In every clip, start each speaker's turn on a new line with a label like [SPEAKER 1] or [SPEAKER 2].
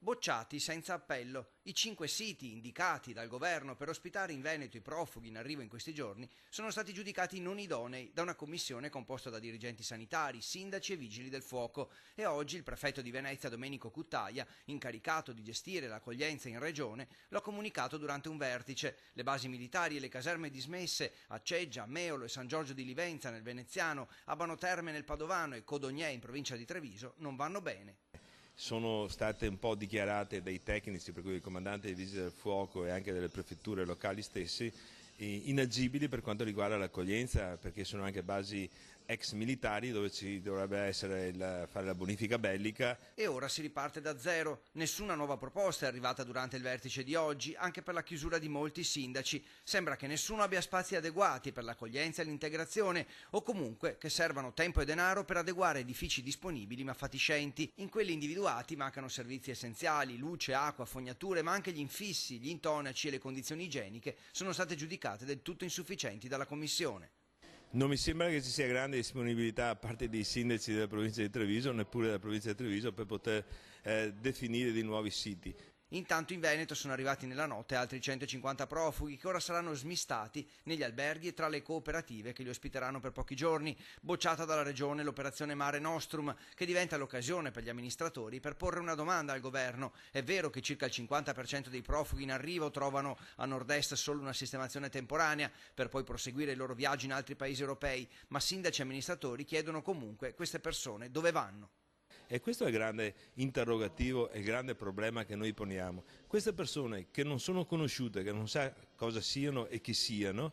[SPEAKER 1] Bocciati senza appello. I 5 siti indicati dal governo per ospitare in Veneto i profughi in arrivo in questi giorni sono stati giudicati non idonei da una commissione composta da dirigenti sanitari, sindaci e vigili del fuoco e oggi il prefetto di Venezia Domenico Cuttaia, incaricato di gestire l'accoglienza in regione, lo ha comunicato durante un vertice. Le basi militari e le caserme dismesse a Ceggia, Meolo e San Giorgio di Livenza nel Veneziano, Abano Terme nel Padovano e Codognè in provincia di Treviso non vanno bene.
[SPEAKER 2] Sono state un po' dichiarate dai tecnici, per cui il comandante dei vigili del fuoco e anche delle prefetture locali stessi, inagibili per quanto riguarda l'accoglienza, perché sono anche basi ex militari dove ci dovrebbe essere fare la bonifica bellica.
[SPEAKER 1] E ora si riparte da zero. Nessuna nuova proposta è arrivata durante il vertice di oggi, anche per la chiusura di molti sindaci. Sembra che nessuno abbia spazi adeguati per l'accoglienza e l'integrazione, o comunque che servano tempo e denaro per adeguare edifici disponibili ma fatiscenti. In quelli individuati mancano servizi essenziali, luce, acqua, fognature, ma anche gli infissi, gli intonaci e le condizioni igieniche sono state giudicate del tutto insufficienti dalla Commissione.
[SPEAKER 2] Non mi sembra che ci sia grande disponibilità da parte dei sindaci della provincia di Treviso, neppure della provincia di Treviso, per poter definire dei nuovi siti.
[SPEAKER 1] Intanto in Veneto sono arrivati nella notte altri 150 profughi che ora saranno smistati negli alberghi e tra le cooperative che li ospiteranno per pochi giorni. Bocciata dalla regione l'operazione Mare Nostrum, che diventa l'occasione per gli amministratori per porre una domanda al governo. È vero che circa il 50% dei profughi in arrivo trovano a nord-est solo una sistemazione temporanea per poi proseguire il loro viaggio in altri paesi europei, ma sindaci e amministratori chiedono comunque queste persone dove vanno.
[SPEAKER 2] E questo è il grande interrogativo e il grande problema che noi poniamo. Queste persone che non sono conosciute, che non sa cosa siano e chi siano,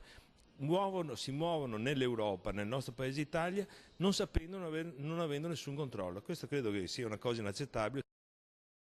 [SPEAKER 2] si muovono nell'Europa, nel nostro paese Italia, non sapendo, non avendo nessun controllo. Questo credo che sia una cosa inaccettabile.